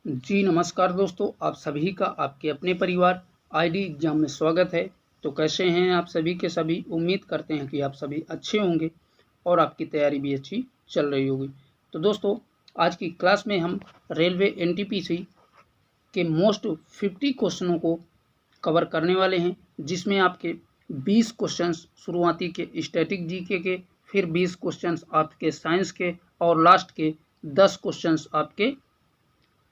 जी नमस्कार दोस्तों, आप सभी का आपके अपने परिवार आईडी एग्जाम में स्वागत है। तो कैसे हैं आप सभी के सभी। उम्मीद करते हैं कि आप सभी अच्छे होंगे और आपकी तैयारी भी अच्छी चल रही होगी। तो दोस्तों, आज की क्लास में हम रेलवे एनटीपीसी के मोस्ट 50 क्वेश्चनों को कवर करने वाले हैं, जिसमें आपके 20 क्वेश्चंस शुरुआती के स्टैटिक जीके के, फिर 20 क्वेश्चंस आपके साइंस के और लास्ट के 10 क्वेश्चंस आपके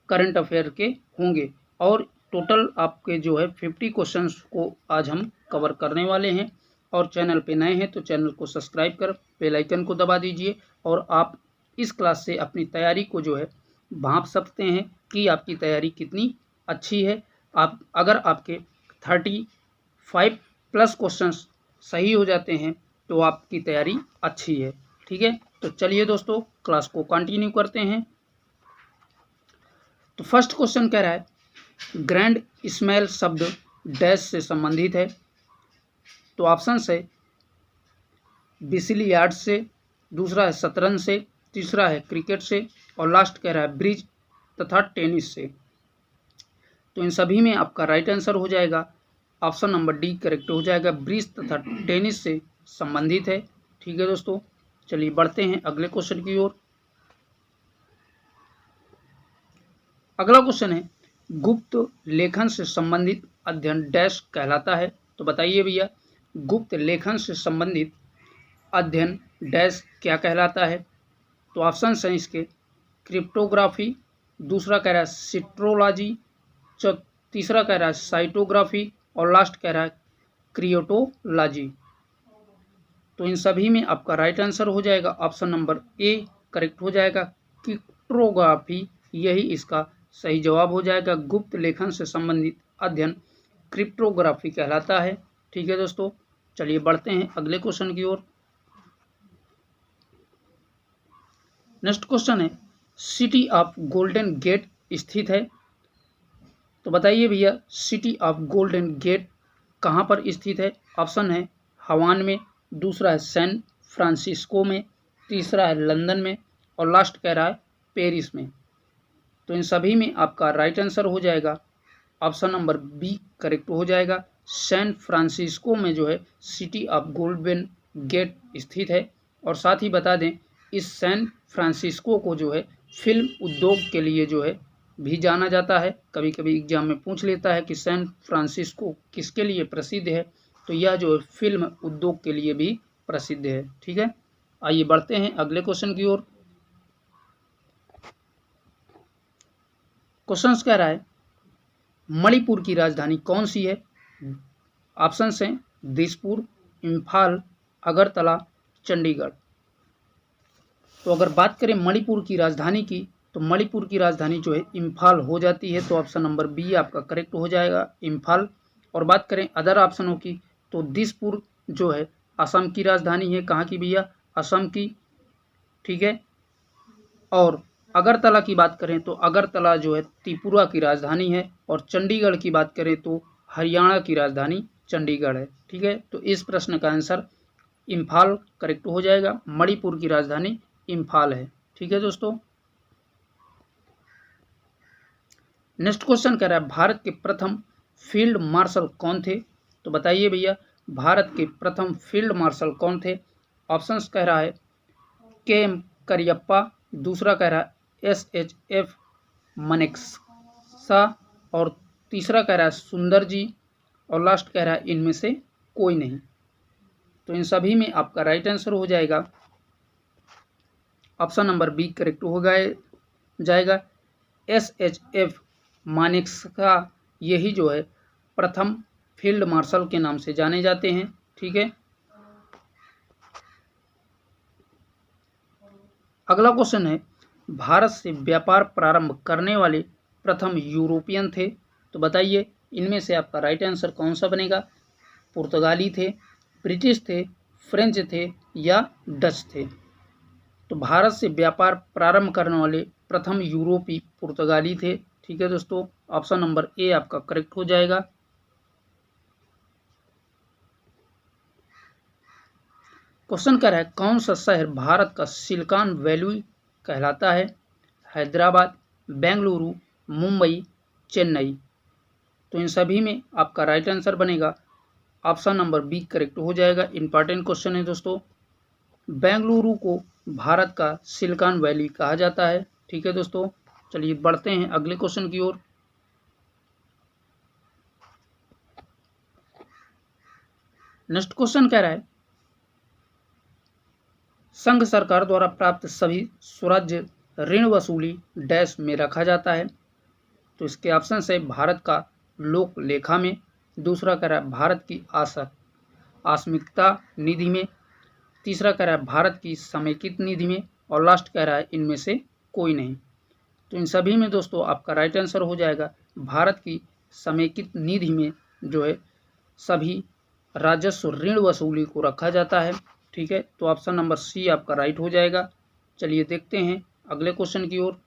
करंट अफेयर के होंगे। और टोटल आपके जो है 50 क्वेश्चंस को आज हम कवर करने वाले हैं। और चैनल पे नए हैं तो चैनल को सब्सक्राइब कर बेल आइकन को दबा दीजिए। और आप इस क्लास से अपनी तैयारी को जो है भांप सकते हैं कि आपकी तैयारी कितनी अच्छी है। आप अगर आपके 35 प्लस क्वेश्चंस सही हो जाते हैं तो आपकी तैयारी अच्छी है। ठीक है, तो चलिए दोस्तों क्लास को कंटिन्यू करते हैं। तो फर्स्ट क्वेश्चन कह रहा है ग्रैंड स्मैल शब्द डैश से संबंधित है। तो ऑप्शन है बिसिलियार्ड से, दूसरा है शतरंज से, तीसरा है क्रिकेट से और लास्ट कह रहा है ब्रिज तथा टेनिस से। तो इन सभी में आपका राइट आंसर हो जाएगा ऑप्शन नंबर डी करेक्ट हो जाएगा, ब्रिज तथा टेनिस से संबंधित है। ठीक है दोस्तों, चलिए बढ़ते हैं अगले क्वेश्चन की ओर। अगला क्वेश्चन है गुप्त लेखन से संबंधित अध्ययन डैश कहलाता है। तो बताइए भैया, गुप्त लेखन से संबंधित अध्ययन डैश क्या कहलाता है। तो ऑप्शन है इसके क्रिप्टोग्राफी, दूसरा कह रहा है सिट्रोलॉजी, तीसरा कह रहा है साइटोग्राफी और लास्ट कह रहा है क्रियोटोलॉजी। तो इन सभी में आपका राइट आंसर हो जाएगा ऑप्शन नंबर ए करेक्ट हो जाएगा, क्रिप्टोग्राफी यही इसका सही जवाब हो जाएगा। गुप्त लेखन से संबंधित अध्ययन क्रिप्टोग्राफी कहलाता है। ठीक है दोस्तों, चलिए बढ़ते हैं अगले क्वेश्चन की ओर। नेक्स्ट क्वेश्चन है सिटी ऑफ गोल्डन गेट स्थित है। तो बताइए भैया, सिटी ऑफ गोल्डन गेट कहाँ पर स्थित है। ऑप्शन है हवान में, दूसरा है सैन फ्रांसिस्को में, तीसरा है लंदन में और लास्ट कह रहा है पेरिस में। तो इन सभी में आपका राइट आंसर हो जाएगा ऑप्शन नंबर बी करेक्ट हो जाएगा। सैन फ्रांसिस्को में जो है सिटी ऑफ गोल्डन गेट स्थित है। और साथ ही बता दें, इस सैन फ्रांसिस्को को जो है फिल्म उद्योग के लिए जो है भी जाना जाता है। कभी कभी एग्जाम में पूछ लेता है कि सैन फ्रांसिस्को किसके लिए प्रसिद्ध है। तो यह जो है फिल्म उद्योग के लिए भी प्रसिद्ध है। ठीक है, आइए बढ़ते हैं अगले क्वेश्चन की ओर। क्वेश्चन कह रहा है मणिपुर की राजधानी कौन सी है। ऑप्शन हैं दिसपुर, इम्फाल, अगरतला, चंडीगढ़। तो अगर बात करें मणिपुर की राजधानी की, तो मणिपुर की राजधानी जो है इम्फाल हो जाती है। तो ऑप्शन नंबर बी आपका करेक्ट हो जाएगा, इम्फाल। और बात करें अदर ऑप्शनों की, तो दिसपुर जो है असम की राजधानी है। कहाँ की भैया, असम की। ठीक है, और अगरतला की बात करें तो अगरतला जो है त्रिपुरा की राजधानी है। और चंडीगढ़ की बात करें तो हरियाणा की राजधानी चंडीगढ़ है। ठीक है, तो इस प्रश्न का आंसर इम्फाल करेक्ट हो जाएगा। मणिपुर की राजधानी इम्फाल है। ठीक है दोस्तों, नेक्स्ट क्वेश्चन कह रहा है भारत के प्रथम फील्ड मार्शल कौन थे। तो बताइए भैया, भारत के प्रथम फील्ड मार्शल कौन थे। ऑप्शंस कह रहा है के एम करियप्पा, दूसरा कह रहा है SHF मनेक्सा और तीसरा कह रहा है सुंदर जी और लास्ट कह रहा है इनमें से कोई नहीं। तो इन सभी में आपका राइट आंसर हो जाएगा ऑप्शन नंबर बी करेक्ट हो जाएगा, SHF मानेक्सा यही जो है प्रथम फील्ड मार्शल के नाम से जाने जाते हैं। ठीक है, अगला क्वेश्चन है भारत से व्यापार प्रारंभ करने वाले प्रथम यूरोपियन थे। तो बताइए इनमें से आपका राइट आंसर कौन सा बनेगा। पुर्तगाली थे, ब्रिटिश थे, फ्रेंच थे या डच थे। तो भारत से व्यापार प्रारंभ करने वाले प्रथम यूरोपी पुर्तगाली थे। ठीक है दोस्तों, ऑप्शन नंबर ए आपका करेक्ट हो जाएगा। क्वेश्चन कर रहा है कौन सा शहर भारत का सिलिकॉन वैली कहलाता है। हैदराबाद, बेंगलुरु, मुंबई, चेन्नई। तो इन सभी में आपका राइट आंसर बनेगा ऑप्शन नंबर बी करेक्ट हो जाएगा। इंपॉर्टेंट क्वेश्चन है दोस्तों। बेंगलुरु को भारत का सिलिकॉन वैली कहा जाता है। ठीक है दोस्तों, चलिए बढ़ते हैं अगले क्वेश्चन की ओर। नेक्स्ट क्वेश्चन कह रहा है, संघ सरकार द्वारा प्राप्त सभी स्वराज्य ऋण वसूली डैश में रखा जाता है। तो इसके ऑप्शन है भारत का लोक लेखा में, दूसरा कह रहा है भारत की आस्मिकता निधि में, तीसरा कह रहा है भारत की समेकित निधि में, और लास्ट कह रहा है इनमें से कोई नहीं। तो इन सभी में दोस्तों आपका राइट आंसर हो जाएगा भारत की समेकित निधि में जो है सभी राजस्व ऋण वसूली को रखा जाता है। ठीक है, तो ऑप्शन नंबर सी आपका राइट हो जाएगा। चलिए देखते हैं अगले क्वेश्चन की ओर।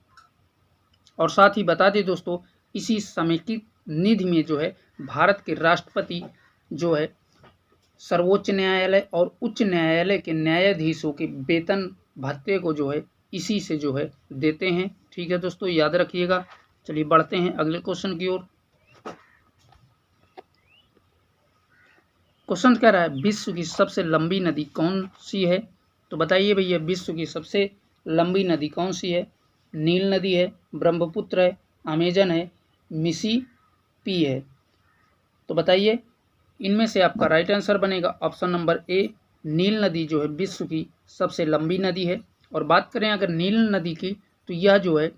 और साथ ही बता दें दोस्तों, इसी समेकित निधि में जो है भारत के राष्ट्रपति जो है सर्वोच्च न्यायालय और उच्च न्यायालय के न्यायाधीशों के वेतन भत्ते को जो है इसी से जो है देते हैं। ठीक है दोस्तों, याद रखिएगा। चलिए बढ़ते हैं अगले क्वेश्चन की ओर। क्वेश्चन कह रहा है विश्व की सबसे लंबी नदी कौन सी है। तो बताइए भैया, विश्व की सबसे लंबी नदी कौन सी है। नील नदी है, ब्रह्मपुत्र है, अमेजन है, मिसिसिपी है। तो बताइए इनमें से आपका राइट आंसर बनेगा ऑप्शन नंबर ए, नील नदी जो है विश्व की सबसे लंबी नदी है। और बात करें अगर नील नदी की, तो यह जो है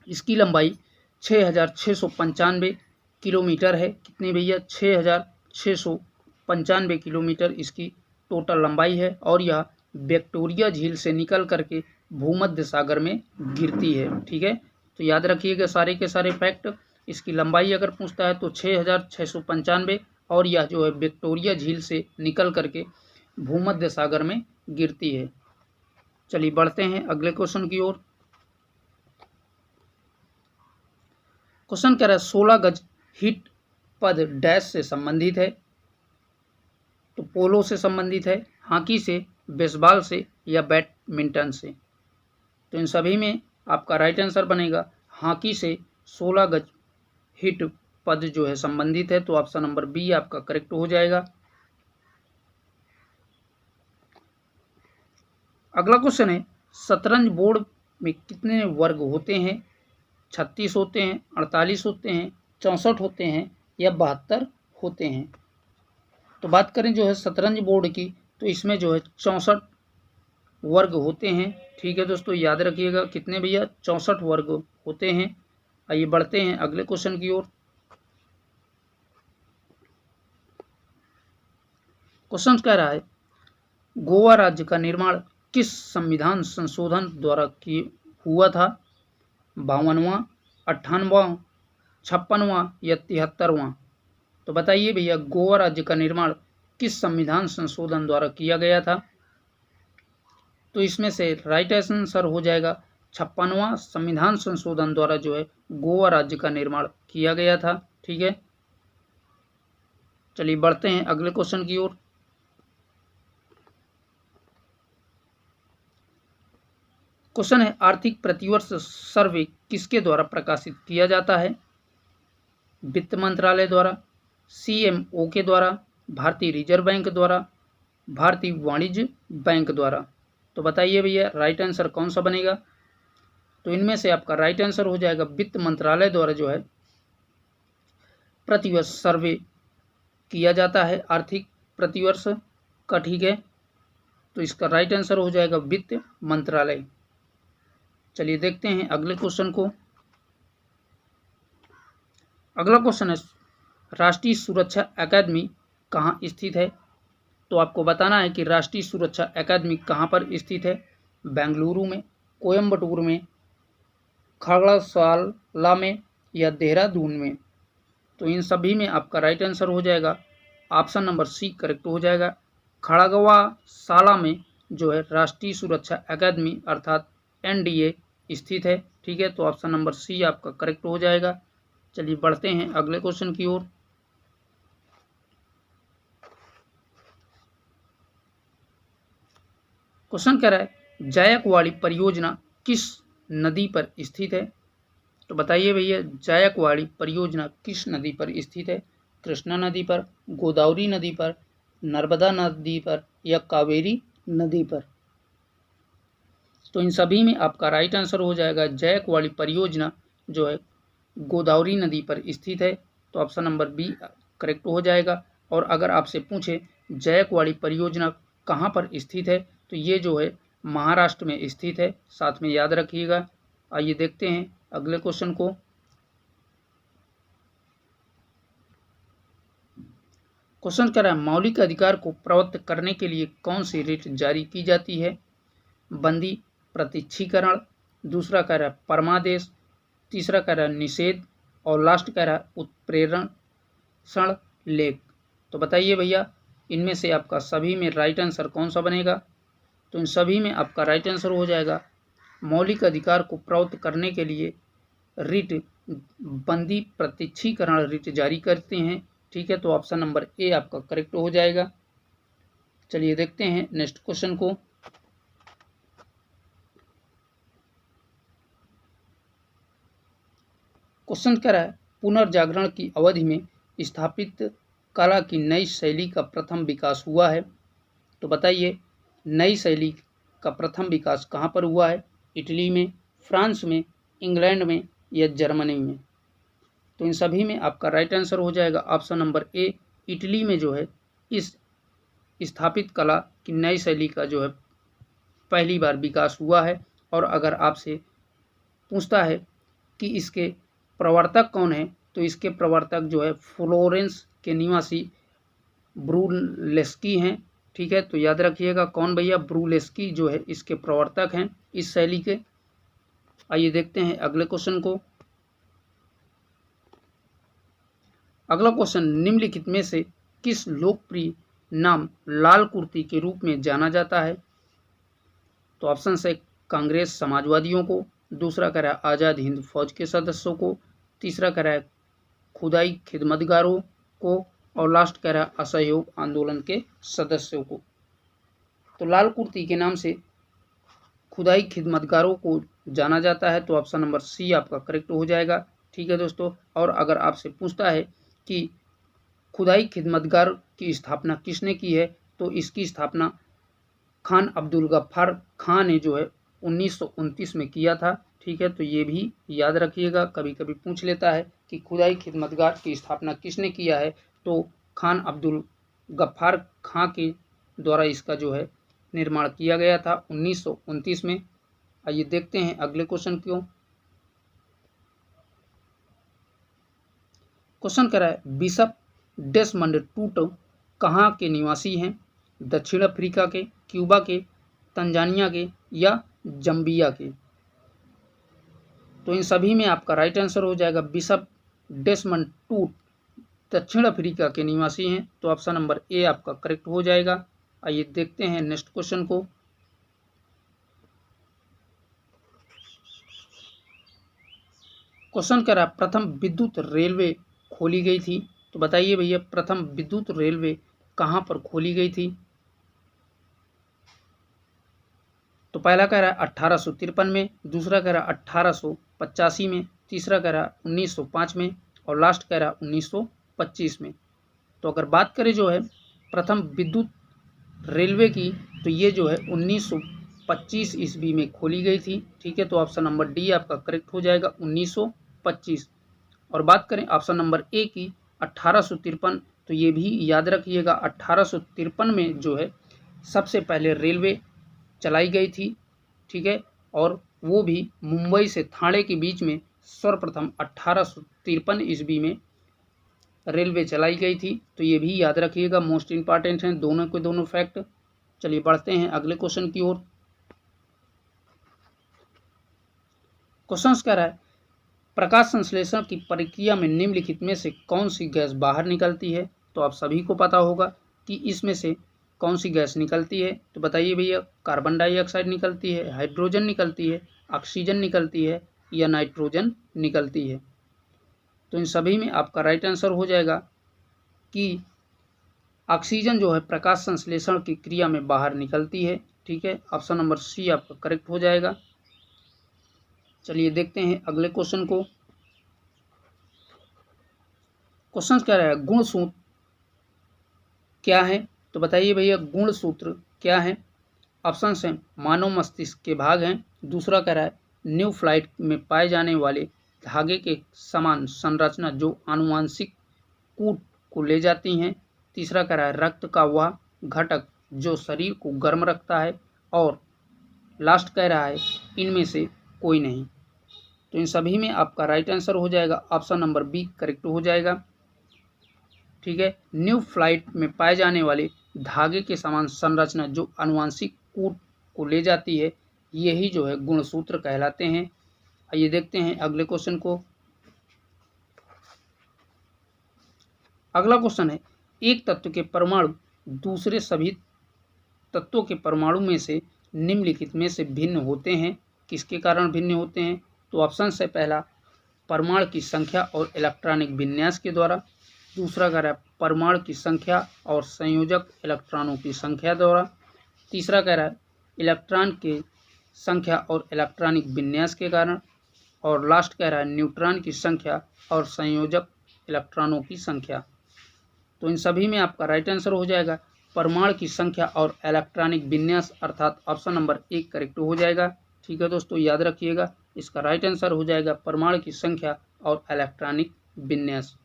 इसकी लंबाई 6,695 किलोमीटर है। कितनी भैया, 6,695 किलोमीटर इसकी टोटल लंबाई है। और यह विक्टोरिया झील से निकल करके भूमध्य सागर में गिरती है। ठीक है, तो याद रखिएगा सारे के सारे फैक्ट। इसकी लंबाई अगर पूछता है तो 6,695, और यह जो है विक्टोरिया झील से निकल करके भूमध्य सागर में गिरती है। चलिए बढ़ते हैं अगले क्वेश्चन की ओर। क्वेश्चन कह रहा है 16 गज हिट पद डैश से संबंधित है। तो पोलो से संबंधित है, हॉकी से, बेसबॉल से, या बैडमिंटन से। तो इन सभी में आपका राइट आंसर बनेगा हॉकी से 16 गज हिट पद जो है संबंधित है। तो ऑप्शन नंबर बी आपका करेक्ट हो जाएगा। अगला क्वेश्चन है, शतरंज बोर्ड में कितने वर्ग होते हैं। 36 होते हैं, 48 होते हैं, 64 होते हैं, या 72 होते हैं। तो बात करें जो है शतरंज बोर्ड की, तो इसमें जो है 64 वर्ग होते हैं। ठीक है दोस्तों, याद रखिएगा कितने भैया, 64 वर्ग होते हैं। आइए बढ़ते हैं अगले क्वेश्चन की ओर। क्वेश्चन कह रहा है गोवा राज्य का निर्माण किस संविधान संशोधन द्वारा हुआ था। 52वां, 58वां, 56वां, या 73वां। तो बताइए भैया, गोवा राज्य का निर्माण किस संविधान संशोधन द्वारा किया गया था। तो इसमें से राइट आंसर हो जाएगा 56वां संविधान संशोधन द्वारा जो है गोवा राज्य का निर्माण किया गया था। ठीक है, चलिए बढ़ते हैं अगले क्वेश्चन की ओर। क्वेश्चन है आर्थिक प्रतिवर्ष सर्वे किसके द्वारा प्रकाशित किया जाता है। वित्त मंत्रालय द्वारा, CMO के द्वारा, भारतीय रिजर्व बैंक द्वारा, भारतीय वाणिज्य बैंक द्वारा। तो बताइए भैया राइट आंसर कौन सा बनेगा। तो इनमें से आपका राइट आंसर हो जाएगा वित्त मंत्रालय द्वारा जो है प्रतिवर्ष सर्वे किया जाता है आर्थिक प्रतिवर्ष का। ठीक है, तो इसका राइट आंसर हो जाएगा वित्त मंत्रालय। चलिए देखते हैं अगले क्वेश्चन को। अगला क्वेश्चन है राष्ट्रीय सुरक्षा अकादमी कहाँ स्थित है। तो आपको बताना है कि राष्ट्रीय सुरक्षा अकादमी कहाँ पर स्थित है। बेंगलुरु में, कोयम्बटूर में, खड़गवासला में, या देहरादून में। तो इन सभी में आपका राइट आंसर हो जाएगा ऑप्शन नंबर सी करेक्ट हो जाएगा। खड़गवासला में जो है राष्ट्रीय सुरक्षा अकादमी अर्थात NDA स्थित है। ठीक है, तो ऑप्शन नंबर सी आपका करेक्ट हो जाएगा। चलिए बढ़ते हैं अगले क्वेश्चन की ओर। क्वेश्चन कह रहा है जायकवाड़ी परियोजना किस नदी पर स्थित है। तो बताइए भैया, जायकवाड़ी परियोजना किस नदी पर स्थित है? कृष्णा नदी पर, गोदावरी नदी पर, नर्मदा नदी पर या कावेरी नदी पर? तो इन सभी में आपका राइट आंसर हो जाएगा जायकवाड़ी परियोजना जो है गोदावरी नदी पर स्थित है। तो ऑप्शन नंबर बी करेक्ट हो जाएगा। और अगर आपसे पूछे जायकवाड़ी परियोजना कहाँ पर स्थित है, तो ये जो है महाराष्ट्र में स्थित है, साथ में याद रखिएगा। आइए देखते हैं अगले क्वेश्चन को। क्वेश्चन कह रहा है मौलिक अधिकार को प्रवृत्त करने के लिए कौन सी रिट जारी की जाती है? बंदी, प्रत्यक्षीकरण, दूसरा कह रहा है परमादेश, तीसरा कह रहा है निषेध और लास्ट कह रहा है उत्प्रेषण लेख। तो बताइए भैया, इनमें से आपका सभी में राइट आंसर कौन सा बनेगा? तो इन सभी में आपका राइट आंसर हो जाएगा मौलिक अधिकार को प्रवृत्त करने के लिए रिट बंदी प्रत्यक्षीकरण रिट जारी करते हैं। ठीक है, तो ऑप्शन नंबर ए आपका करेक्ट हो जाएगा। चलिए देखते हैं नेक्स्ट क्वेश्चन को। क्वेश्चन कह रहा है पुनर्जागरण की अवधि में स्थापित कला की नई शैली का प्रथम विकास हुआ है। तो बताइए नई शैली का प्रथम विकास कहाँ पर हुआ है? इटली में, फ्रांस में, इंग्लैंड में या जर्मनी में? तो इन सभी में आपका राइट आंसर हो जाएगा ऑप्शन नंबर ए, इटली में जो है इस स्थापित कला की नई शैली का जो है पहली बार विकास हुआ है। और अगर आपसे पूछता है कि इसके प्रवर्तक कौन है, तो इसके प्रवर्तक जो है फ्लोरेंस के निवासी ब्रूलेस्की हैं। ठीक है, तो याद रखिएगा कौन भैया? ब्रूलेस्की जो है इसके प्रवर्तक हैं इस शैली के। आइए देखते हैं अगले क्वेश्चन को। अगला क्वेश्चन निम्नलिखित में से किस लोकप्रिय नाम लाल कुर्ती के रूप में जाना जाता है? तो ऑप्शन है कांग्रेस समाजवादियों को, दूसरा कह रहा है आज़ाद हिंद फौज के सदस्यों को, तीसरा कह रहा है खुदाई खिदमतगारों को और लास्ट कह रहा है असहयोग आंदोलन के सदस्यों को। तो लाल कुर्ती के नाम से खुदाई खिदमतगारों को जाना जाता है। तो ऑप्शन नंबर सी आपका करेक्ट हो जाएगा। ठीक है दोस्तों, और अगर आपसे पूछता है कि खुदाई खिदमतगार की स्थापना किसने की है, तो इसकी स्थापना खान अब्दुल गफ्फार खान ने जो है 1929 में किया था। ठीक है, तो ये भी याद रखिएगा, कभी कभी पूछ लेता है कि खुदाई खिदमतगार की स्थापना किसने किया है, तो खान अब्दुल गफ्फार खां के द्वारा इसका जो है निर्माण किया गया था 1929 में। आइए देखते हैं अगले क्वेश्चन को। क्वेश्चन कह रहा है बिशप डेसमंड टूटू कहाँ के निवासी हैं? दक्षिण अफ्रीका के, क्यूबा के, तंजानिया के या जम्बिया के? तो इन सभी में आपका राइट आंसर हो जाएगा बिशप डेसमंड टूटू दक्षिण अफ्रीका के निवासी हैं। तो ऑप्शन नंबर ए आपका करेक्ट हो जाएगा। आइए देखते हैं नेक्स्ट क्वेश्चन को। क्वेश्चन कह रहा है प्रथम विद्युत रेलवे खोली गई थी। तो बताइए भैया प्रथम विद्युत रेलवे कहाँ पर खोली गई थी? तो पहला कह रहा है 1853 में, दूसरा कह रहा है 1885 में, तीसरा कह रहा है 1905 में और लास्ट कह रहा है 1925 में। तो अगर बात करें जो है प्रथम विद्युत रेलवे की, तो ये जो है 1925 ईस्वी में खोली गई थी। ठीक है, तो ऑप्शन नंबर डी आपका करेक्ट हो जाएगा 1925। और बात करें ऑप्शन नंबर ए की 1853, तो ये भी याद रखिएगा 1853 में जो है सबसे पहले रेलवे चलाई गई थी। ठीक है, और वो भी मुंबई से ठाणे के बीच में सर्वप्रथम 1853 ईस्वी में रेलवे चलाई गई थी। तो ये भी याद रखिएगा, मोस्ट इंपॉर्टेंट हैं दोनों के दोनों फैक्ट। चलिए बढ़ते हैं अगले क्वेश्चन की ओर। क्वेश्चन कह रहा है प्रकाश संश्लेषण की प्रक्रिया में निम्नलिखित में से कौन सी गैस बाहर निकलती है? तो आप सभी को पता होगा कि इसमें से कौन सी गैस निकलती है। तो बताइए भैया कार्बन डाइऑक्साइड निकलती है, हाइड्रोजन निकलती है, ऑक्सीजन निकलती है या नाइट्रोजन निकलती है? तो इन सभी में आपका राइट आंसर हो जाएगा कि ऑक्सीजन जो है प्रकाश संश्लेषण की क्रिया में बाहर निकलती है। ठीक है, ऑप्शन नंबर सी आपका करेक्ट हो जाएगा। चलिए देखते हैं अगले क्वेश्चन को। क्वेश्चन कह रहा है गुणसूत्र क्या है, तो बताइए भैया गुणसूत्र क्या है। ऑप्शन है मानव मस्तिष्क के भाग हैं। दूसरा कह रहा है न्यू फ्लाइट में पाए जाने वाले धागे के समान संरचना जो आनुवांशिक कूट को ले जाती हैं। तीसरा कह रहा है रक्त का वह घटक जो शरीर को गर्म रखता है। और लास्ट कह रहा है इनमें से कोई नहीं। तो इन सभी में आपका राइट आंसर हो जाएगा ऑप्शन नंबर बी करेक्ट हो जाएगा। ठीक है, न्यू फ्लाइट में पाए जाने वाले धागे के समान संरचना जो आनुवांशिक कूट को ले जाती है, यही जो है गुणसूत्र कहलाते हैं। आइए देखते हैं अगले क्वेश्चन को। अगला क्वेश्चन है एक तत्व के परमाणु दूसरे सभी तत्वों के परमाणु में से निम्नलिखित में से भिन्न होते हैं, किसके कारण भिन्न होते हैं। तो ऑप्शन है पहला परमाणु की संख्या और इलेक्ट्रॉनिक विन्यास के द्वारा। दूसरा कह रहा है परमाणु की संख्या और संयोजक इलेक्ट्रॉनों की संख्या द्वारा। तीसरा कह रहा है इलेक्ट्रॉन के संख्या और इलेक्ट्रॉनिक विन्यास के कारण। और लास्ट कह रहा है न्यूट्रॉन की संख्या और संयोजक इलेक्ट्रॉनों की संख्या। तो इन सभी में आपका राइट आंसर हो जाएगा परमाणु की संख्या और इलेक्ट्रॉनिक विन्यास, अर्थात ऑप्शन नंबर 1 करेक्ट हो जाएगा। ठीक है दोस्तों, याद रखिएगा इसका राइट आंसर हो जाएगा परमाणु की संख्या और इलेक्ट्रॉनिक विन्यास।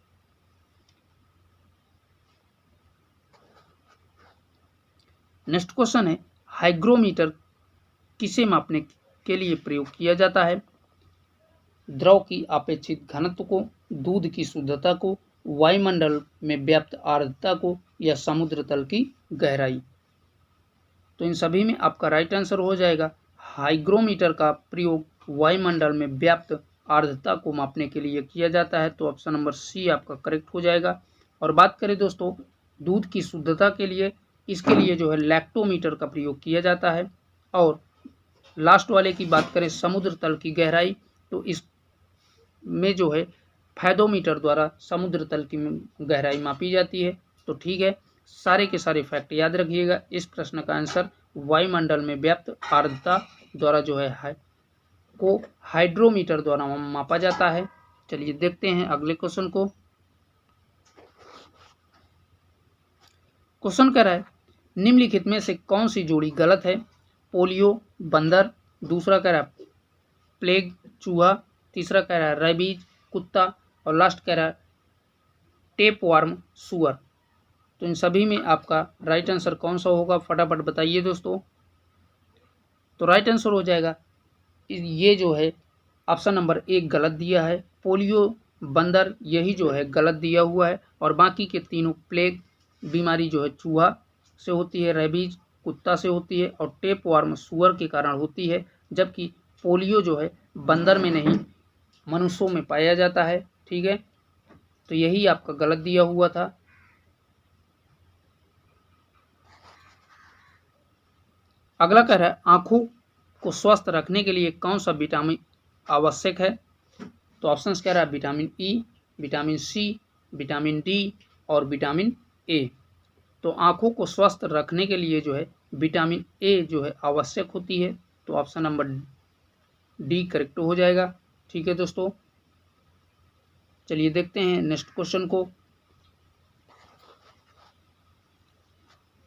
नेक्स्ट क्वेश्चन है हाइग्रोमीटर किसे मापने के लिए प्रयोग किया जाता है। द्रव की अपेक्षित घनत्व को, दूध की शुद्धता को, वायुमंडल में व्याप्त आर्द्रता को, या समुद्र तल की गहराई। तो इन सभी में आपका राइट आंसर हो जाएगा हाइग्रोमीटर का प्रयोग वायुमंडल में व्याप्त आर्द्रता को मापने के लिए किया जाता है। तो ऑप्शन नंबर सी आपका करेक्ट हो जाएगा। और बात करें दोस्तों दूध की शुद्धता के लिए, इसके लिए जो है लैक्टोमीटर का प्रयोग किया जाता है। और लास्ट वाले की बात करें समुद्र तल की गहराई, तो इस में जो है फैदोमीटर द्वारा समुद्र तल की गहराई मापी जाती है। तो ठीक है, सारे के सारे फैक्ट याद रखिएगा। इस प्रश्न का आंसर वायुमंडल में व्याप्त आर्द्रता द्वारा जो है को हाइड्रोमीटर द्वारा मापा जाता है। चलिए देखते हैं अगले क्वेश्चन को। क्वेश्चन कह रहा है निम्नलिखित में से कौन सी जोड़ी गलत है। पोलियो बंदर, दूसरा कह रहा है प्लेग चूहा, तीसरा कह रहा है रेबीज कुत्ता, और लास्ट कह रहा है टेपवार्म सुअर। तो इन सभी में आपका राइट आंसर कौन सा होगा, फटाफट बताइए दोस्तों। तो राइट आंसर हो जाएगा ये जो है ऑप्शन नंबर 1 गलत दिया है। पोलियो बंदर यही जो है गलत दिया हुआ है, और बाकी के तीनों प्लेग बीमारी जो है चूहा से होती है, रेबीज कुत्ता से होती है, और टेपवार्म सुअर के कारण होती है। जबकि पोलियो जो है बंदर में नहीं मनुष्यों में पाया जाता है। ठीक है, तो यही आपका गलत दिया हुआ था। अगला कह रहा है आंखों को स्वस्थ रखने के लिए कौन सा विटामिन आवश्यक है। तो ऑप्शंस कह रहा है vitamin E, vitamin C, vitamin D और विटामिन ए। तो आंखों को स्वस्थ रखने के लिए जो है विटामिन ए जो है आवश्यक होती है। तो ऑप्शन नंबर डी करेक्ट हो जाएगा। ठीक है दोस्तों, चलिए देखते हैं नेक्स्ट क्वेश्चन को।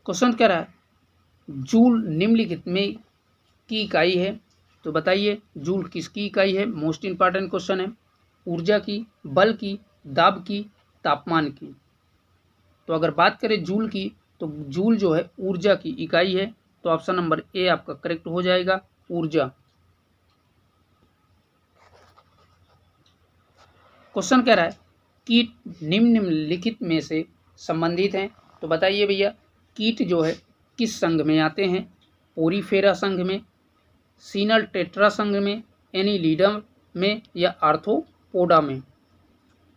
क्वेश्चन कह रहा है जूल निम्नलिखित में की इकाई है। तो बताइए जूल किसकी इकाई है। मोस्ट इंपॉर्टेंट क्वेश्चन है। ऊर्जा की, बल की, दाब की, तापमान की। तो अगर बात करें जूल की, तो जूल जो है ऊर्जा की इकाई है। तो ऑप्शन नंबर ए आपका करेक्ट हो जाएगा, ऊर्जा। क्वेश्चन कह रहा है कीट निम्नलिखित में से संबंधित हैं। तो बताइए भैया कीट जो है किस संघ में आते हैं। पोरीफेरा संघ में, सीनल टेट्रा संघ में, एनीलिडम में, या आर्थ्रोपोडा में।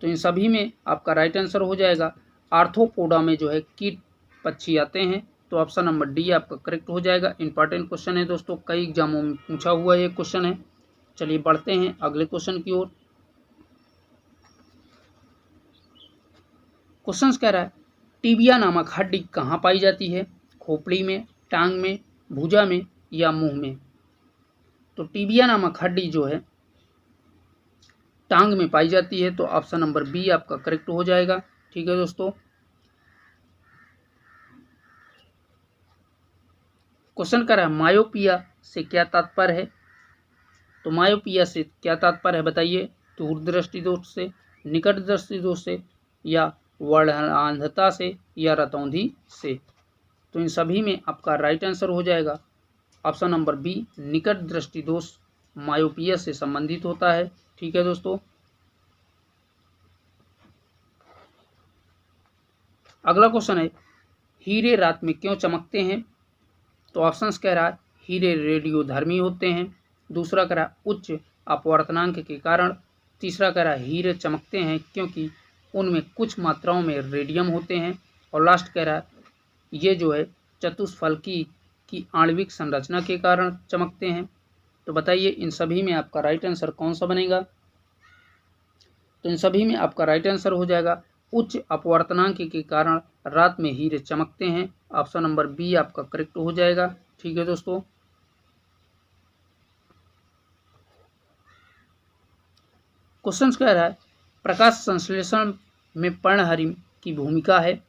तो इन सभी में आपका राइट आंसर हो जाएगा आर्थ्रोपोडा में जो है कीट पक्षी आते हैं। तो ऑप्शन नंबर डी आपका करेक्ट हो जाएगा। इंपॉर्टेंट क्वेश्चन है दोस्तों, कई एग्जामों में पूछा हुआ ये क्वेश्चन है। चलिए बढ़ते हैं अगले क्वेश्चन की ओर। क्वेश्चन कह रहा है टिबिया नामक हड्डी कहाँ पाई जाती है। खोपड़ी में, टांग में, भुजा में, या मुंह में। तो टिबिया नामक हड्डी जो है टांग में पाई जाती है, तो ऑप्शन नंबर बी आपका करेक्ट हो जाएगा। ठीक है दोस्तों। क्वेश्चन कर रहा है मायोपिया से क्या तात्पर्य है। तो मायोपिया से क्या तात्पर्य है बताइए। दूरदृष्टि दोष से, निकट दृष्टि दोष से, या वर्णांधता से, या रतौंधी से। तो इन सभी में आपका राइट आंसर हो जाएगा ऑप्शन नंबर बी, निकट दृष्टि दोष मायोपिया से संबंधित होता है। ठीक है दोस्तों। अगला क्वेश्चन है हीरे रात में क्यों चमकते हैं। तो ऑप्शंस कह रहा है हीरे रेडियोधर्मी होते हैं, दूसरा कह रहा है उच्च अपवर्तनांक के कारण, तीसरा कह रहा है हीरे चमकते हैं क्योंकि उनमें कुछ मात्राओं में रेडियम होते हैं, और लास्ट कह रहा है ये जो है चतुष्फलकी की आणविक संरचना के कारण चमकते हैं। तो बताइए इन सभी में आपका राइट आंसर कौन सा बनेगा। तो इन सभी में आपका राइट आंसर हो जाएगा उच्च अपवर्तनांक के कारण रात में हीरे चमकते हैं। ऑप्शन नंबर बी आपका करेक्ट हो जाएगा। ठीक है दोस्तों। क्वेश्चन कह रहा है प्रकाश संश्लेषण में पर्णहरिम की भूमिका है।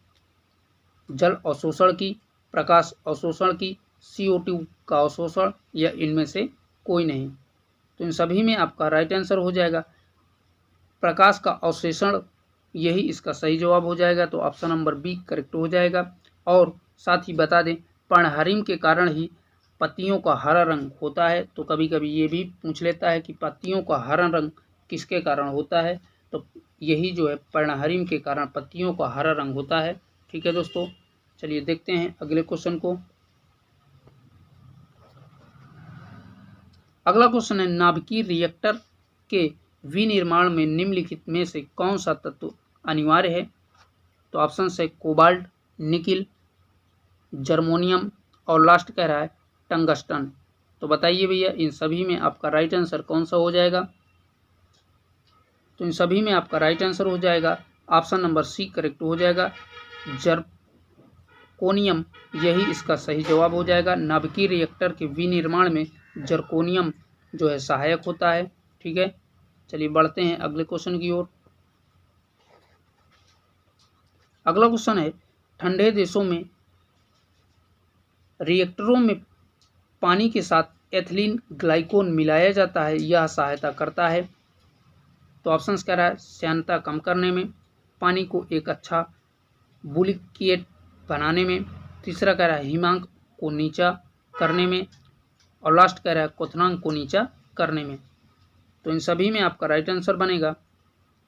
जल अवशोषण की, प्रकाश अवशोषण की, CO2 का अवशोषण, या इनमें से कोई नहीं। तो इन सभी में आपका राइट आंसर हो जाएगा प्रकाश का अवशोषण, यही इसका सही जवाब हो जाएगा। तो ऑप्शन नंबर बी करेक्ट हो जाएगा। और साथ ही बता दें पर्णहरिम के कारण ही पत्तियों का हरा रंग होता है। तो कभी कभी ये भी पूछ लेता है कि पत्तियों का हरा रंग किसके कारण होता है। तो यही जो है पर्णहरिम के कारण पत्तियों का हरा रंग होता है। ठीक है दोस्तों। चलिए देखते हैं अगले क्वेश्चन को। अगला क्वेश्चन है नाभिकीय रिएक्टर के विनिर्माण में निम्नलिखित में से कौन सा तत्व अनिवार्य है। तो ऑप्शन है कोबाल्ट, निकिल, जर्मोनियम, और लास्ट कह रहा है टंगस्टन। तो बताइए भैया इन सभी में आपका राइट आंसर कौन सा हो जाएगा। तो इन सभी में आपका राइट आंसर हो जाएगा ऑप्शन नंबर सी करेक्ट हो जाएगा, जर्कोनियम, यही इसका सही जवाब हो जाएगा। नाभिकीय रिएक्टर के विनिर्माण में जर्कोनियम जो है सहायक होता है। ठीक है। चलिए बढ़ते हैं अगले क्वेश्चन की ओर। अगला क्वेश्चन है ठंडे देशों में रिएक्टरों में पानी के साथ एथिलीन ग्लाइकोन मिलाया जाता है, यह सहायता करता है। तो ऑप्शंस कह रहा है श्यानता कम करने में, पानी को एक अच्छा बुलिकिएट बनाने में, तीसरा कह रहा है हिमांक को नीचा करने में, और लास्ट कह रहा है क्वथनांक को नीचा करने में। तो इन सभी में आपका राइट आंसर बनेगा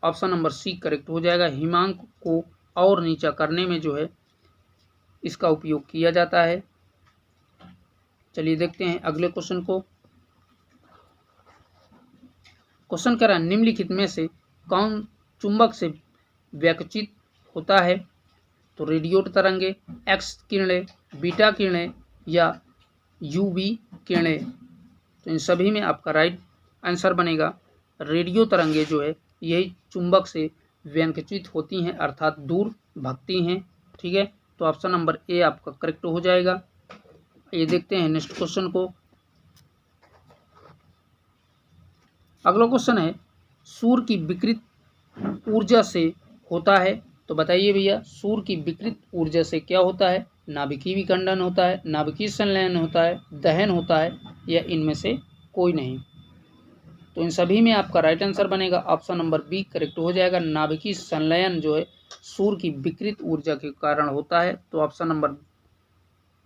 ऑप्शन नंबर सी करेक्ट हो जाएगा। हिमांक को और नीचा करने में जो है इसका उपयोग किया जाता है। चलिए देखते हैं अगले क्वेश्चन को। क्वेश्चन कह रहा है निम्नलिखित में से कौन चुंबक से व्यवचित होता है। तो रेडियो तरंगे, एक्स किरणें, बीटा किरणें, या यूवी किरणें। तो इन सभी में आपका राइट आंसर बनेगा रेडियो तरंगे जो है यही चुंबक से व्यवचित होती हैं, अर्थात दूर भगती हैं। ठीक है। तो ऑप्शन नंबर ए आपका करेक्ट हो जाएगा। ये देखते हैं नेक्स्ट क्वेश्चन को। अगला क्वेश्चन है सूर्य की विकृत ऊर्जा से होता है। तो बताइए भैया सूर्य की विकृत ऊर्जा से क्या होता है। नाभिकीय विखंडन होता है, नाभिकीय संलयन होता है, दहन होता है, या इनमें से कोई नहीं। तो इन सभी में आपका राइट आंसर बनेगा ऑप्शन नंबर बी करेक्ट हो जाएगा। नाभिकीय संलयन जो है सूर्य की विकृत ऊर्जा के कारण होता है। तो ऑप्शन नंबर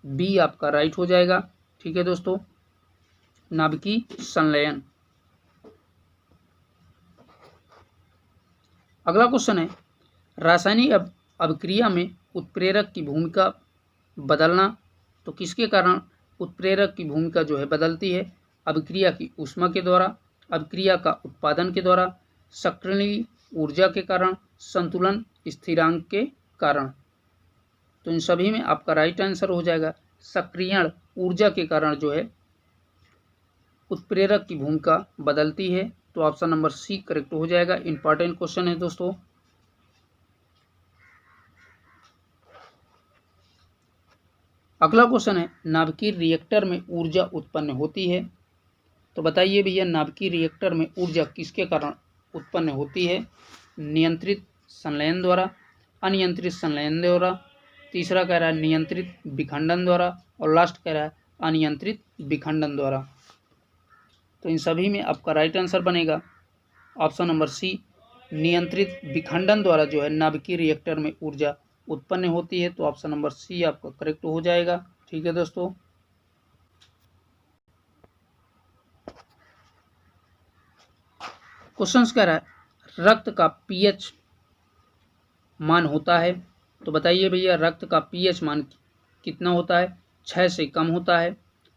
बी आपका राइट हो जाएगा। ठीक है दोस्तों, नाभिकीय संलयन। अगला क्वेश्चन है रासायनिक अभिक्रिया में उत्प्रेरक की भूमिका बदलना। तो किसके कारण उत्प्रेरक की भूमिका जो है बदलती है। अभिक्रिया की ऊष्मा के द्वारा, अभिक्रिया का उत्पादन के द्वारा, सक्रिय ऊर्जा के कारण, संतुलन स्थिरांक के कारण। तो इन सभी में आपका राइट आंसर हो जाएगा सक्रियण ऊर्जा के कारण जो है उत्प्रेरक की भूमिका बदलती है। तो ऑप्शन नंबर सी करेक्ट हो जाएगा। इंपॉर्टेंट क्वेश्चन है दोस्तों। अगला क्वेश्चन है नाभिकीय रिएक्टर में ऊर्जा उत्पन्न होती है। तो बताइए भैया नाभिकीय रिएक्टर में ऊर्जा किसके कारण उत्पन्न होती है? नियंत्रित संलयन द्वारा, अनियंत्रित संलयन द्वारा, तीसरा कह रहा है नियंत्रित विखंडन द्वारा, और लास्ट कह रहा है अनियंत्रित विखंडन द्वारा। तो इन सभी में आपका राइट आंसर बनेगा ऑप्शन नंबर सी, नियंत्रित विखंडन द्वारा जो है नाभिकीय रिएक्टर में ऊर्जा उत्पन्न होती है। तो ऑप्शन नंबर सी आपका करेक्ट हो जाएगा। ठीक है दोस्तों, क्वेश्चन कह रहा है रक्त का पीएच मान होता है। तो बताइए भैया, रक्त का पीएच मान कितना होता है? 6 से कम होता है,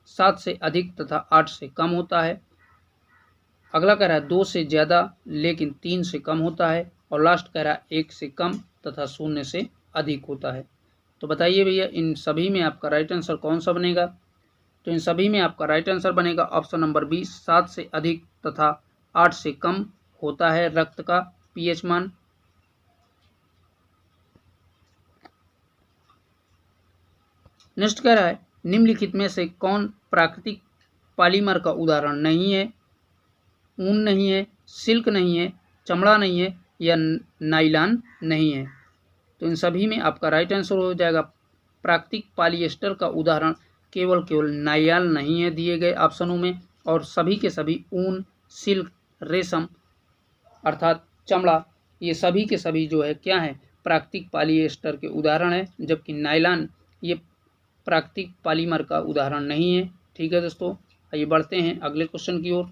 7 से अधिक तथा 8 से कम होता है। अगला कह रहा है 2 से ज़्यादा लेकिन 3 से कम होता है, और लास्ट कह रहा है 1 से कम तथा 0 से अधिक होता है। तो बताइए भैया, इन सभी में आपका राइट आंसर कौन सा बनेगा? तो इन सभी में आपका राइट आंसर बनेगा ऑप्शन नंबर बी, 7 से अधिक तथा 8 से कम होता है रक्त का पीएच मान। नेक्स्ट कह रहा है निम्नलिखित में से कौन प्राकृतिक पॉलीमर का उदाहरण नहीं है? ऊन नहीं है, सिल्क नहीं है, चमड़ा नहीं है, या नाइलॉन नहीं है। तो इन सभी में आपका राइट आंसर हो जाएगा प्राकृतिक पॉलिएस्टर का उदाहरण केवल नायलॉन नहीं है दिए गए ऑप्शनों में, और सभी के सभी ऊन, सिल्क, रेशम अर्थात चमड़ा, ये सभी के सभी जो है क्या है, प्राकृतिक पॉलिएस्टर के उदाहरण है, जबकि नायलॉन ये प्राकृतिक पॉलीमर का उदाहरण नहीं है। ठीक है दोस्तों, आइए बढ़ते हैं अगले क्वेश्चन की ओर।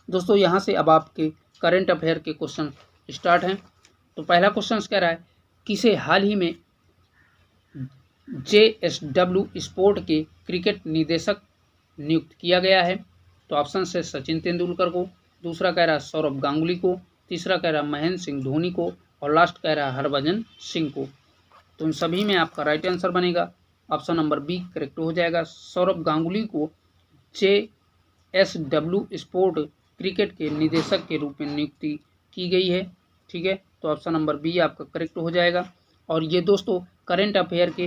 दोस्तों यहाँ से अब आपके करंट अफेयर के क्वेश्चन स्टार्ट हैं। तो पहला क्वेश्चन कह रहा है किसे हाल ही में JSW स्पोर्ट के क्रिकेट निदेशक नियुक्त किया गया है? तो ऑप्शन है सचिन तेंदुलकर को, दूसरा कह रहा है सौरभ गांगुली को, तीसरा कह रहा है महेंद्र सिंह धोनी को, और लास्ट कह रहा है हरभजन सिंह को। तो इन सभी में आपका राइट आंसर बनेगा ऑप्शन नंबर बी करेक्ट हो जाएगा। सौरभ गांगुली को JSW स्पोर्ट क्रिकेट के निदेशक के रूप में नियुक्ति की गई है। ठीक है, तो ऑप्शन नंबर बी आपका करेक्ट हो जाएगा। और ये दोस्तों करंट अफेयर के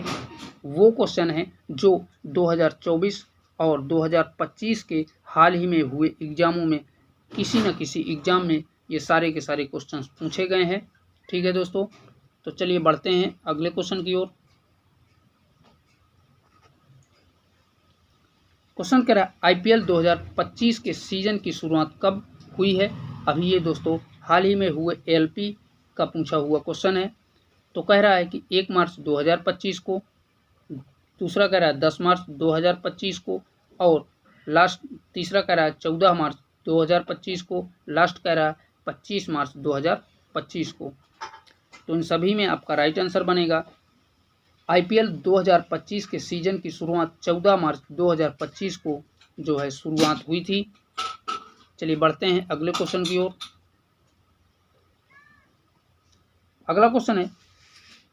वो क्वेश्चन हैं जो 2024 और 2025 के हाल ही में हुए एग्जामों में किसी न किसी एग्जाम में ये सारे के सारे क्वेश्चन पूछे गए हैं। ठीक है दोस्तों, तो चलिए बढ़ते हैं अगले क्वेश्चन की ओर। क्वेश्चन कह रहा है IPL 2025 के सीजन की शुरुआत कब हुई है? अभी ये दोस्तों हाल ही में हुए ALP का पूछा हुआ क्वेश्चन है। तो कह रहा है कि 1 मार्च 2025 को, दूसरा कह रहा है 10 मार्च 2025 को, और लास्ट तीसरा कह रहा है 14 मार्च 2025 को, लास्ट कह रहा है 25 मार्च 2025 को। तो इन सभी में आपका राइट आंसर बनेगा IPL 2025 के सीजन की शुरुआत 14 मार्च 2025 को जो है शुरुआत हुई थी। चलिए बढ़ते हैं अगले क्वेश्चन की ओर। अगला क्वेश्चन है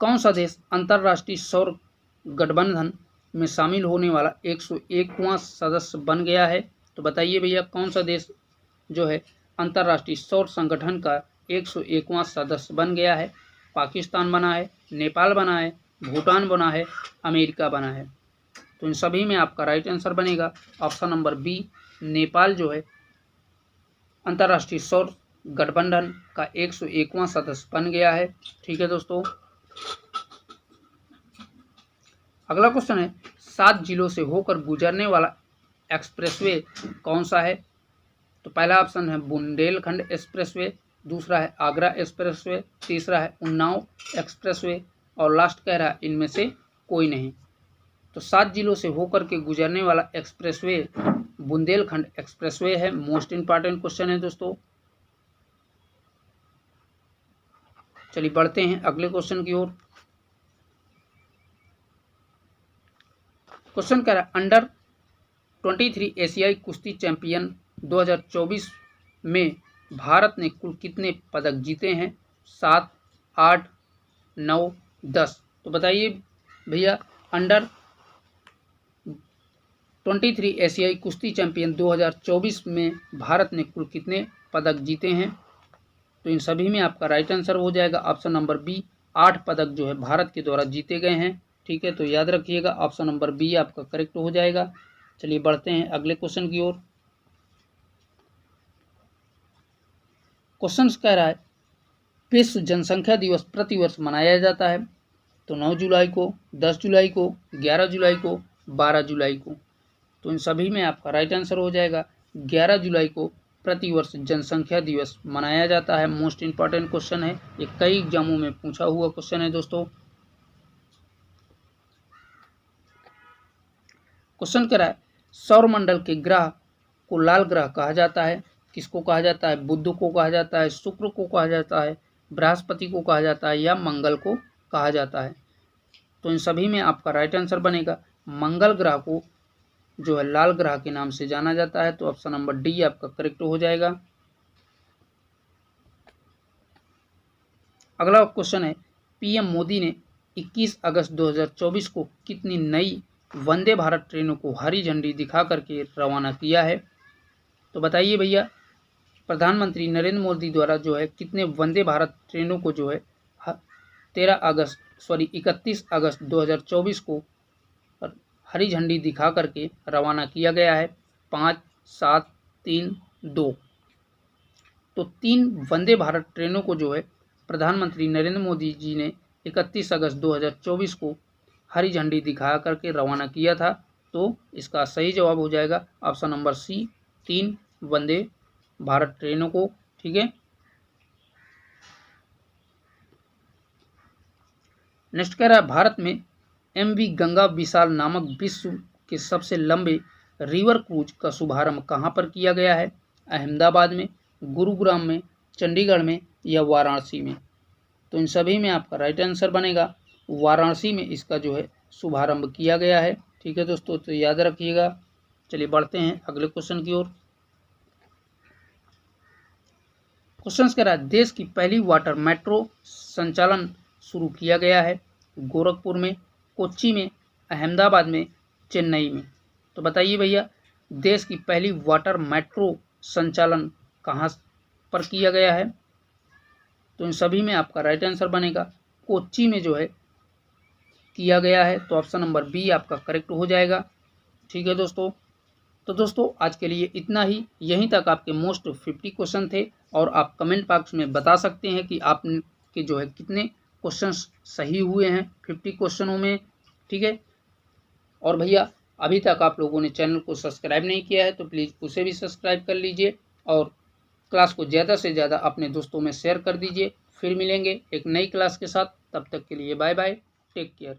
कौन सा देश अंतर्राष्ट्रीय सौर गठबंधन में शामिल होने वाला 101वां सदस्य बन गया है? तो बताइए भैया, कौन सा देश जो है अंतर्राष्ट्रीय सौर संगठन का 101वां सदस्य बन गया है? पाकिस्तान बना है, नेपाल बना है, भूटान बना है, अमेरिका बना है। तो इन सभी में आपका राइट आंसर बनेगा ऑप्शन नंबर बी, नेपाल जो है अंतर्राष्ट्रीय सौर गठबंधन का 101वां सदस्य बन गया है। ठीक है दोस्तों, अगला क्वेश्चन है 7 जिलों से होकर गुजरने वाला एक्सप्रेसवे कौन सा है? तो पहला ऑप्शन है बुंदेलखंड एक्सप्रेसवे, दूसरा है आगरा एक्सप्रेसवे, तीसरा है उन्नाव एक्सप्रेसवे, और लास्ट कह रहा है इनमें से कोई नहीं। तो 7 जिलों से होकर के गुजरने वाला एक्सप्रेसवे बुंदेलखंड एक्सप्रेसवे है। मोस्ट इंपॉर्टेंट क्वेश्चन है दोस्तों। चलिए बढ़ते हैं अगले क्वेश्चन की ओर। क्वेश्चन कह रहा है अंडर 23 एशियाई कुश्ती चैंपियन 2024 में भारत ने कुल कितने पदक जीते हैं? 7, 8, 9, 10। तो बताइए भैया, अंडर 23 एशियाई कुश्ती चैंपियन 2024 में भारत ने कुल कितने पदक जीते हैं? तो इन सभी में आपका राइट आंसर हो जाएगा ऑप्शन नंबर बी, 8 पदक जो है भारत के द्वारा जीते गए हैं। ठीक है, तो याद रखिएगा ऑप्शन नंबर बी आपका करेक्ट हो जाएगा। चलिए बढ़ते हैं अगले क्वेश्चन की ओर। क्वेश्चन कह रहा है विश्व जनसंख्या दिवस प्रतिवर्ष मनाया जाता है, तो 9 जुलाई को, 10 जुलाई को, 11 जुलाई को, 12 जुलाई को। तो इन सभी में आपका राइट आंसर हो जाएगा 11 जुलाई को प्रतिवर्ष जनसंख्या दिवस मनाया जाता है। मोस्ट इंपॉर्टेंट क्वेश्चन है, ये कई एग्जामों में पूछा हुआ क्वेश्चन है दोस्तों। क्वेश्चन कह रहा है सौरमंडल के ग्रह को लाल ग्रह कहा जाता है, किसको कहा जाता है? बुध को कहा जाता है, शुक्र को कहा जाता है, बृहस्पति को कहा जाता है या मंगल को कहा जाता है? तो इन सभी में आपका राइट आंसर बनेगा मंगल ग्रह को जो है लाल ग्रह के नाम से जाना जाता है। तो ऑप्शन नंबर डी आपका करेक्ट हो जाएगा। अगला क्वेश्चन है पीएम मोदी ने 21 अगस्त 2024 को कितनी नई वंदे भारत ट्रेनों को हरी झंडी दिखा करके रवाना किया है? तो बताइए भैया, प्रधानमंत्री नरेंद्र मोदी द्वारा जो है कितने वंदे भारत ट्रेनों को जो है 31 अगस्त 2024 को हरी झंडी दिखा करके रवाना किया गया है? 5, 7, 3, 2। तो 3 वंदे भारत ट्रेनों को जो है प्रधानमंत्री नरेंद्र मोदी जी ने 31 अगस्त 2024 को हरी झंडी दिखा करके रवाना किया था। तो इसका सही जवाब हो जाएगा option number C, 3 Vande Bharat ट्रेनों को। ठीक है, नेक्स्ट कह रहा है भारत में एमवी गंगा विशाल नामक विश्व के सबसे लंबे रिवर क्रूज का शुभारंभ कहाँ पर किया गया है? अहमदाबाद में, गुरुग्राम में, चंडीगढ़ में या वाराणसी में? तो इन सभी में आपका राइट आंसर बनेगा वाराणसी में इसका जो है शुभारंभ किया गया है। ठीक है दोस्तों, तो याद रखिएगा। चलिए बढ़ते हैं अगले क्वेश्चन की ओर। क्वेश्चन कह रहा है देश की पहली वाटर मेट्रो संचालन शुरू किया गया है गोरखपुर में, कोच्चि में, अहमदाबाद में, चेन्नई में? तो बताइए भैया, देश की पहली वाटर मेट्रो संचालन कहाँ पर किया गया है? तो इन सभी में आपका राइट आंसर बनेगा कोच्चि में जो है किया गया है। तो ऑप्शन नंबर बी आपका करेक्ट हो जाएगा। ठीक है दोस्तों, तो दोस्तों आज के लिए इतना ही। यहीं तक आपके मोस्ट 50 क्वेश्चन थे और आप कमेंट बॉक्स में बता सकते हैं कि आपके जो है कितने क्वेश्चंस सही हुए हैं 50 क्वेश्चनों में। ठीक है, और भैया अभी तक आप लोगों ने चैनल को सब्सक्राइब नहीं किया है तो प्लीज़ उसे भी सब्सक्राइब कर लीजिए और क्लास को ज़्यादा से ज़्यादा अपने दोस्तों में शेयर कर दीजिए। फिर मिलेंगे एक नई क्लास के साथ, तब तक के लिए बाय बाय, टेक केयर।